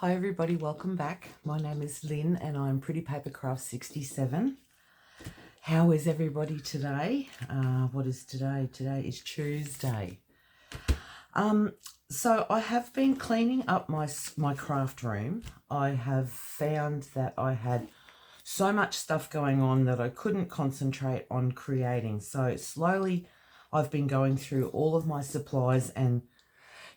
Hi everybody, welcome back. My name is Lynn and I'm Pretty Papercrafts 67. How is everybody today? What is today? Today is Tuesday. So I have been cleaning up my craft room. I have found that I had so much stuff going on that I couldn't concentrate on creating. So slowly I've been going through all of my supplies and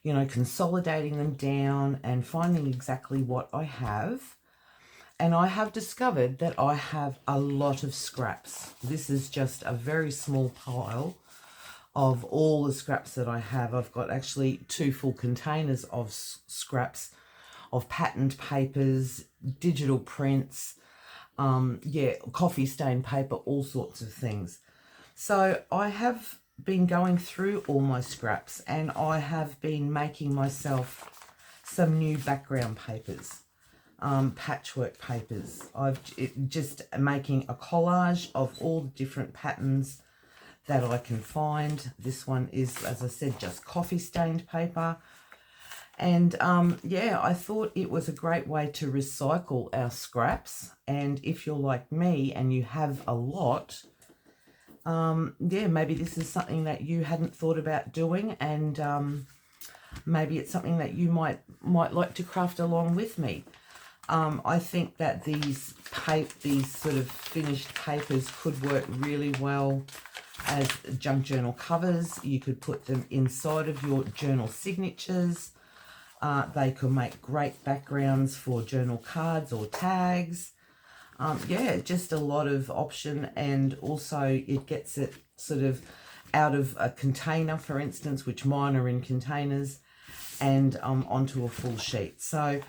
consolidating them down and finding exactly what I have. And I have discovered that I have a lot of scraps. This is just a very small pile of all the scraps that I have. I've got actually 2 full containers of scraps of patterned papers, digital prints, coffee stain paper, all sorts of things. So I have been going through all my scraps and I have been making myself some new background papers, patchwork papers. Just making a collage of all the different patterns that I can find. This one is, as I said, just coffee stained paper. And I thought it was a great way to recycle our scraps. And if you're like me and you have a lot, maybe this is something that you hadn't thought about doing, and maybe it's something that you might like to craft along with me. I think that these sort of finished papers could work really well as junk journal covers. You could put them inside of your journal signatures. They could make great backgrounds for journal cards or tags. Just a lot of option, and also it gets it sort of out of a container, for instance, which mine are in containers, and onto a full sheet. So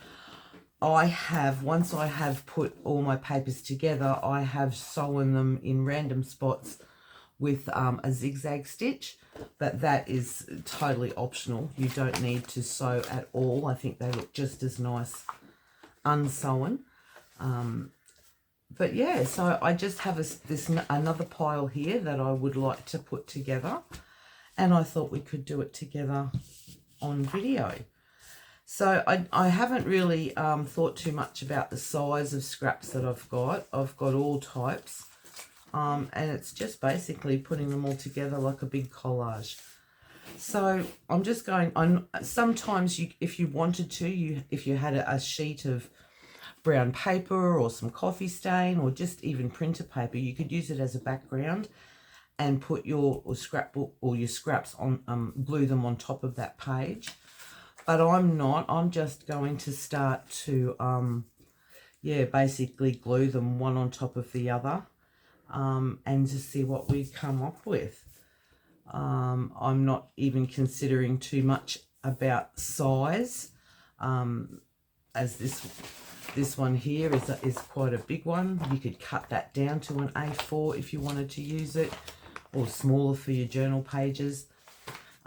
once I have put all my papers together, I have sewn them in random spots with a zigzag stitch, but that is totally optional. You don't need to sew at all. I think they look just as nice unsewn. But yeah, so I just have another pile here that I would like to put together, and I thought we could do it together on video. So I haven't really thought too much about the size of scraps that I've got. I've got all types, and it's just basically putting them all together like a big collage. So I'm just going on. Sometimes if you wanted to, if you had a sheet of brown paper or some coffee stain or just even printer paper, you could use it as a background and put your scrapbook or your scraps on, glue them on top of that page. But I'm just going to start to basically glue them one on top of the other, and to see what we come up with. I'm not even considering too much about size, as this one here is quite a big one. You could cut that down to an A4 if you wanted to use it, or smaller for your journal pages.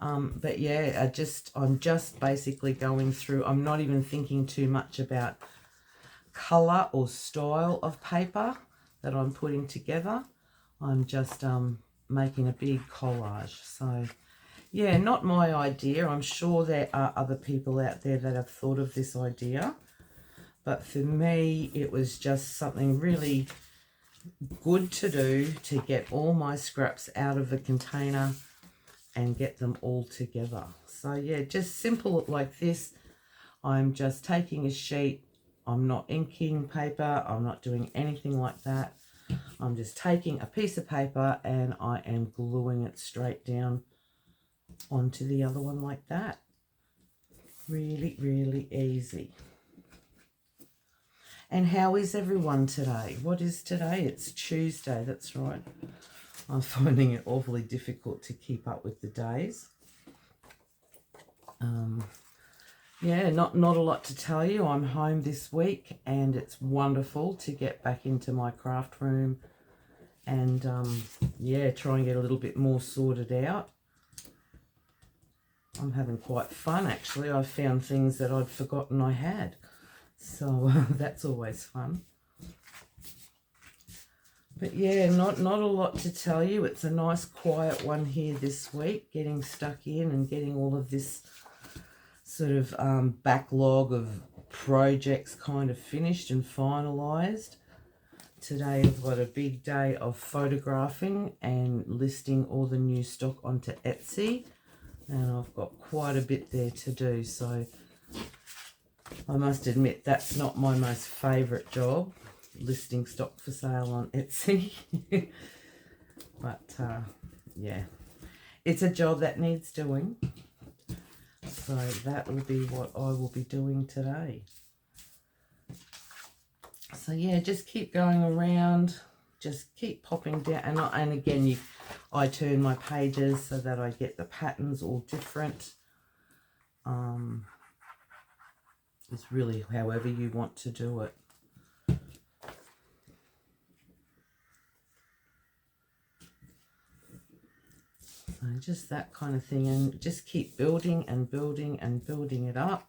But yeah, I'm just basically going through. I'm not even thinking too much about colour or style of paper that I'm putting together. I'm just making a big collage. So yeah, not my idea. I'm sure there are other people out there that have thought of this idea. But for me, it was just something really good to do, to get all my scraps out of the container and get them all together. So yeah, just simple like this. I'm just taking a sheet. I'm not inking paper. I'm not doing anything like that. I'm just taking a piece of paper and I am gluing it straight down onto the other one like that. Really, really easy. And how is everyone today? What is today? It's Tuesday, that's right. I'm finding it awfully difficult to keep up with the days. Not a lot to tell you. I'm home this week and it's wonderful to get back into my craft room and try and get a little bit more sorted out. I'm having quite fun actually. I've found things that I'd forgotten I had. So that's always fun. But yeah, not a lot to tell you. It's a nice quiet one here this week, getting stuck in and getting all of this sort of backlog of projects kind of finished and finalised. Today I've got a big day of photographing and listing all the new stock onto Etsy, and I've got quite a bit there to do, so I must admit that's not my most favourite job, listing stock for sale on Etsy. But yeah, it's a job that needs doing, so that will be what I will be doing today. So yeah, just keep going around, just keep popping down, and again I turn my pages so that I get the patterns all different. It's really however you want to do it. So just that kind of thing, and just keep building and building and building it up.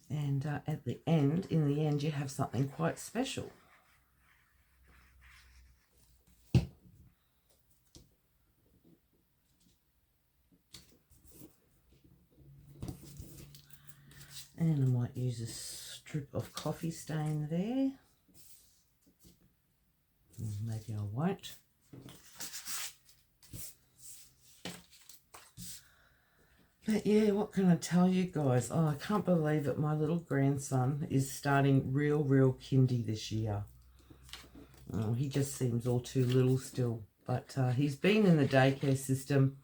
And at the end, in the end, you have something quite special. And I might use a strip of coffee stain there. Maybe I won't. But yeah, what can I tell you guys? Oh, I can't believe it. My little grandson is starting real kindy this year. Oh, he just seems all too little still. But he's been in the daycare system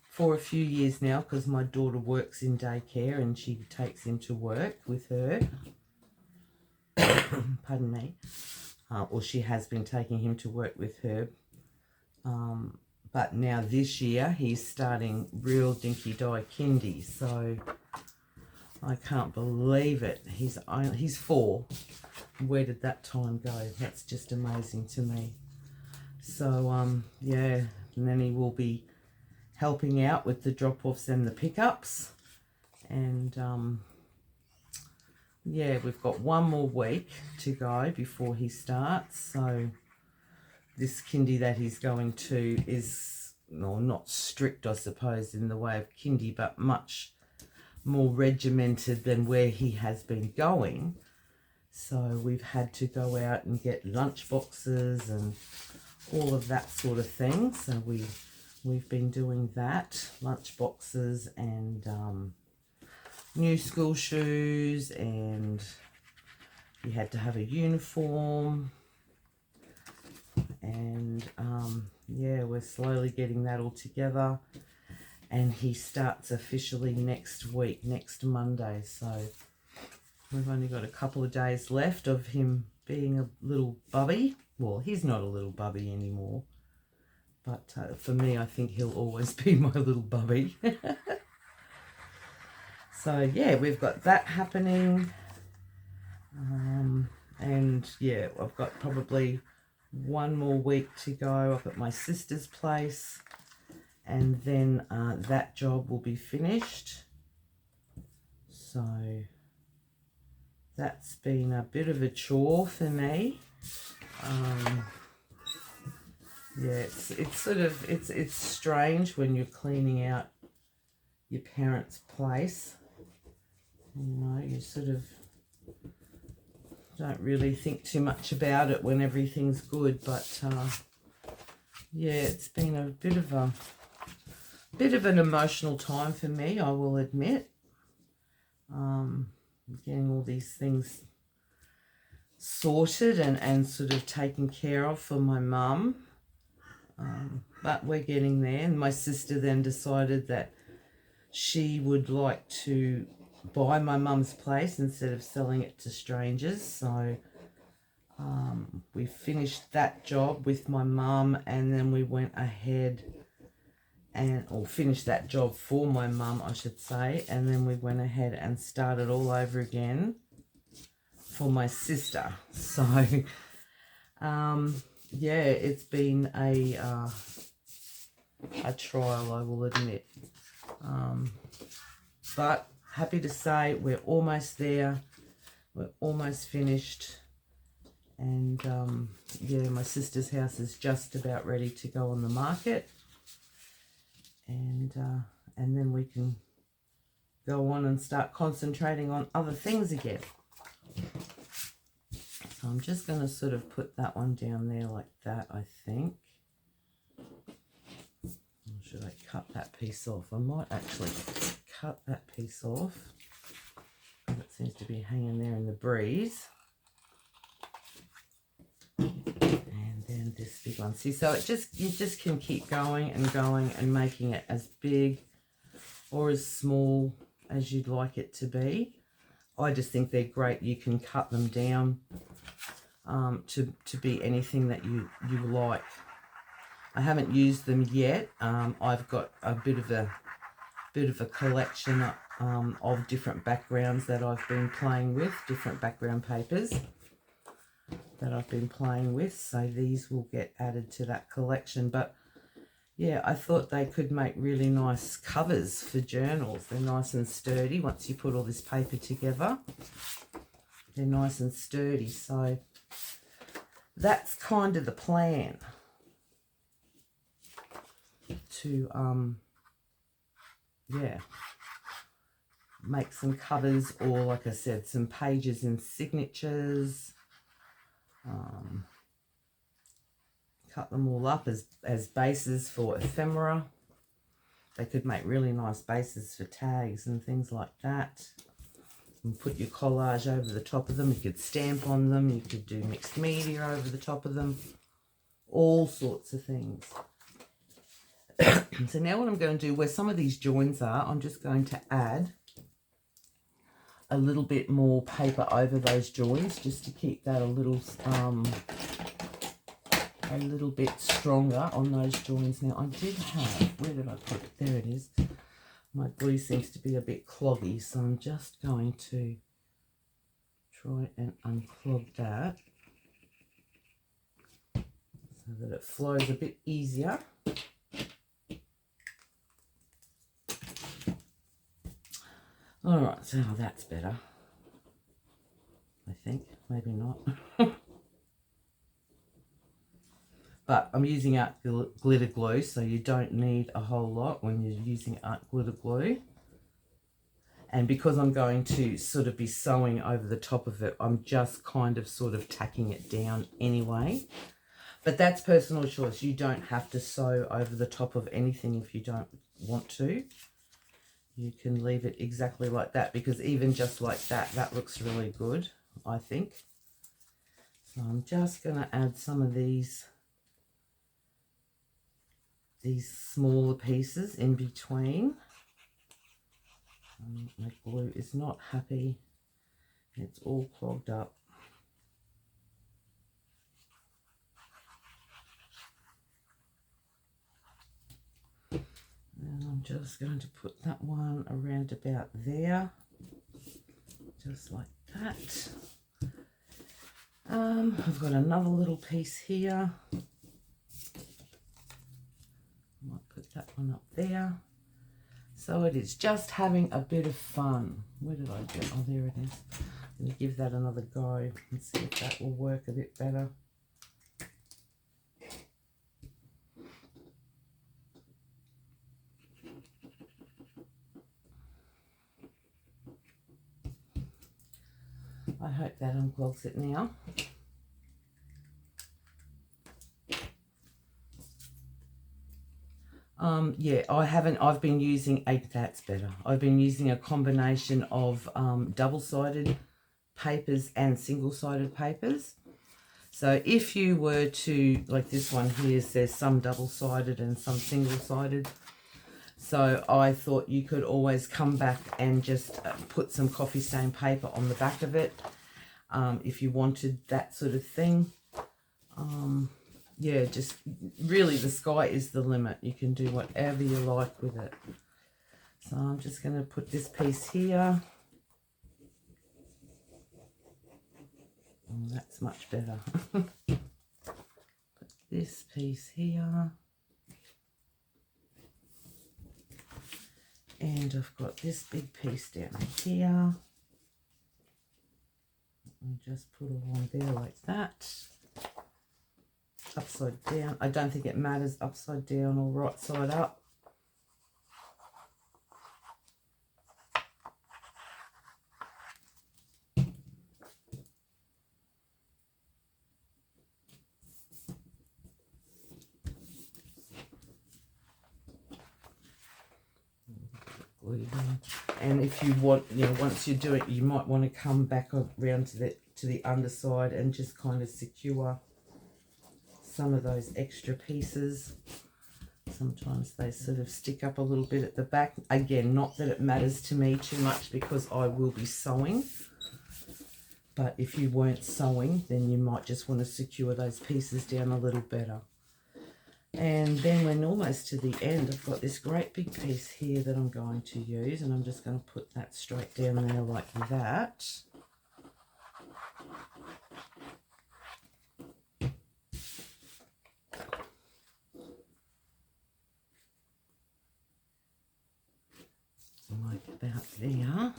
for a few years now, because my daughter works in daycare and she takes him to work with her. Pardon me. Or she has been taking him to work with her. But now this year he's starting real dinky die kindy, so I can't believe it. He's 4. Where did that time go? That's just amazing to me. So yeah, and then he will be helping out with the drop-offs and the pickups, and yeah, we've got one more week to go before he starts. So this kindy that he's going to is, well, not strict I suppose in the way of kindy, but much more regimented than where he has been going. So we've had to go out and get lunch boxes and all of that sort of thing. So we've been doing that, lunch boxes and new school shoes, and we had to have a uniform, and yeah, we're slowly getting that all together, and he starts officially next week, next Monday. So we've only got a couple of days left of him being a little bubby. Well, he's not a little bubby anymore, but for me, I think he'll always be my little bubby. So yeah, we've got that happening, and yeah, I've got probably one more week to go up at my sister's place, and then that job will be finished. So that's been a bit of a chore for me. Yeah, it's sort of it's strange when you're cleaning out your parents' place. You know, you sort of don't really think too much about it when everything's good, but yeah, it's been a bit of an emotional time for me, I will admit. Getting all these things sorted and sort of taken care of for my mum, but we're getting there. And my sister then decided that she would like to buy my mum's place instead of selling it to strangers. So we finished that job with my mum, and then we went ahead or finished that job for my mum, I should say, and then we went ahead and started all over again for my sister. So yeah, it's been a trial, I will admit, but happy to say we're almost there. We're almost finished. And yeah, my sister's house is just about ready to go on the market. And then we can go on and start concentrating on other things again. So I'm just going to sort of put that one down there like that, I think. Or should I cut that piece off? I might actually cut that piece off. It seems to be hanging there in the breeze. And then this big one. See, so you just can keep going and making it as big or as small as you'd like it to be. I just think they're great. You can cut them down to be anything that you like. I haven't used them yet. I've got a bit of a collection of different backgrounds that I've been playing with, different background papers that I've been playing with. So these will get added to that collection. But yeah, I thought they could make really nice covers for journals. They're nice and sturdy once you put all this paper together. They're nice and sturdy. So that's kind of the plan, to yeah, make some covers, or like I said, some pages and signatures. Cut them all up as bases for ephemera. They could make really nice bases for tags and things like that. And put your collage over the top of them. You could stamp on them. You could do mixed media over the top of them. All sorts of things. So now what I'm going to do, where some of these joins are, I'm just going to add a little bit more paper over those joins, just to keep that a little bit stronger on those joins. Now I did have, where did I put it? There it is. My glue seems to be a bit cloggy, so I'm just going to try and unclog that so that it flows a bit easier. All right, so that's better, I think. Maybe not. But I'm using art glitter glue, so you don't need a whole lot when you're using art glitter glue. And because I'm going to sort of be sewing over the top of it, I'm just kind of sort of tacking it down anyway. But that's personal choice. You don't have to sew over the top of anything if you don't want to. You can leave it exactly like that, because even just like that, that looks really good, I think. So I'm just going to add some of these smaller pieces in between. My glue is not happy. It's all clogged up. And I'm just going to put that one around about there, just like that. I've got another little piece here. I might put that one up there. So it is just having a bit of fun. Where did I get? Oh, there it is. I'm going to give that another go and see if that will work a bit better. I hope that unclogs it now. Yeah, I've been using that's better. I've been using a combination of double-sided papers and single-sided papers. So if you were to, like this one here says some double-sided and some single-sided. So I thought you could always come back and just put some coffee stain paper on the back of it if you wanted that sort of thing. Yeah, just really the sky is the limit. You can do whatever you like with it. So I'm just going to put this piece here. Oh, that's much better. Put this piece here. And I've got this big piece down here. And just put it on there like that. Upside down. I don't think it matters upside down or right side up. glue them. And if you want, you know, once you do it, you might want to come back around to the underside and just kind of secure some of those extra pieces. Sometimes they sort of stick up a little bit at the back. Again, not that it matters to me too much because I will be sewing. But if you weren't sewing, then you might just want to secure those pieces down a little better. And then when almost to the end, I've got this great big piece here that I'm going to use, and I'm just going to put that straight down there like that. Like about there.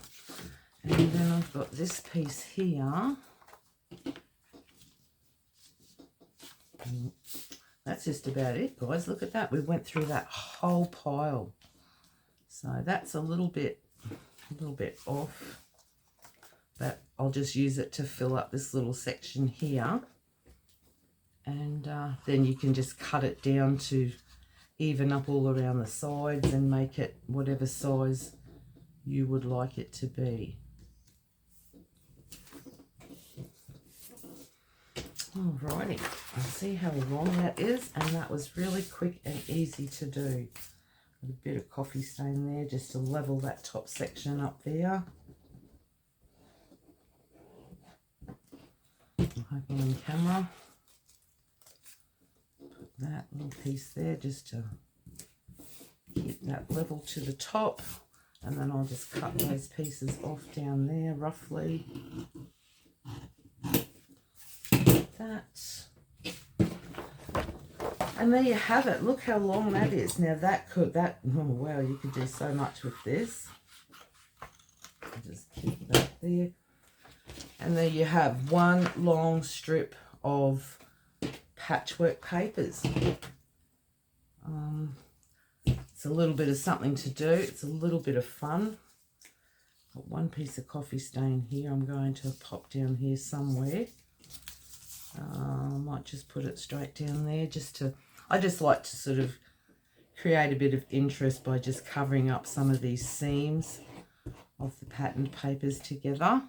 And then I've got this piece here. And that's just about it, guys. Look at that. We went through that whole pile. So that's a little bit off. But I'll just use it to fill up this little section here. And then you can just cut it down to even up all around the sides and make it whatever size you would like it to be. Alrighty, I'll see how long that is, and that was really quick and easy to do. Got a bit of coffee stain there just to level that top section up there. I hope I'm on camera. Put that little piece there just to get that level to the top. And then I'll just cut those pieces off down there roughly. Like that. And there you have it. Look how long that is. Now oh wow, you could do so much with this. I'll just keep that there. And there you have one long strip of patchwork papers. It's a little bit of something to do. It's a little bit of fun. Got one piece of coffee stain here. I'm going to pop down here somewhere. I might just put it straight down there I just like to sort of create a bit of interest by just covering up some of these seams of the patterned papers together.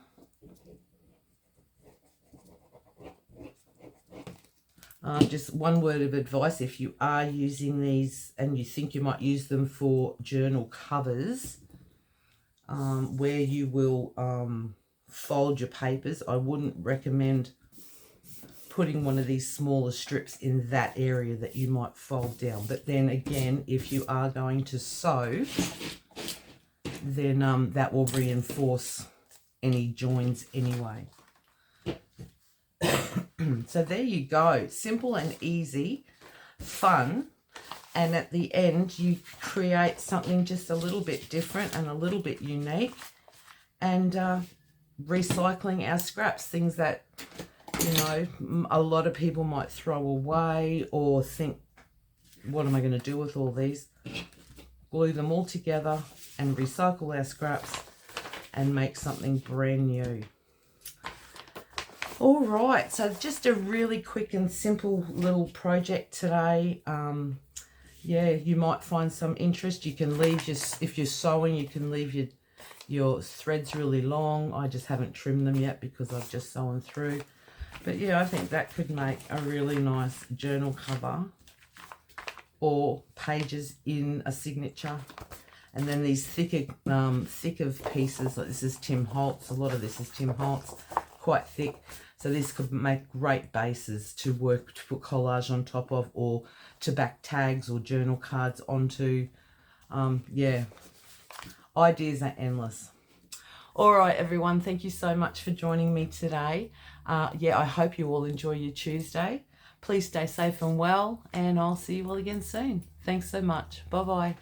Just one word of advice, if you are using these and you think you might use them for journal covers, where you will fold your papers, I wouldn't recommend putting one of these smaller strips in that area that you might fold down. But then again, if you are going to sew, then that will reinforce any joins anyway. So there you go, simple and easy, fun, and at the end you create something just a little bit different and a little bit unique, and recycling our scraps, things that, you know, a lot of people might throw away or think, what am I going to do with all these? Glue them all together and recycle our scraps and make something brand new. All right, so just a really quick and simple little project today. Yeah, you might find some interest. You can leave if you're sewing, you can leave your threads really long. I just haven't trimmed them yet because I've just sewn through. But yeah, I think that could make a really nice journal cover or pages in a signature. And then these thicker pieces, like this is Tim Holtz. A lot of this is Tim Holtz, quite thick. So this could make great bases to put collage on top of, or to back tags or journal cards onto. Yeah, ideas are endless. All right, everyone, thank you so much for joining me today. Yeah, I hope you all enjoy your Tuesday. Please stay safe and well, and I'll see you all again soon. Thanks so much. Bye-bye.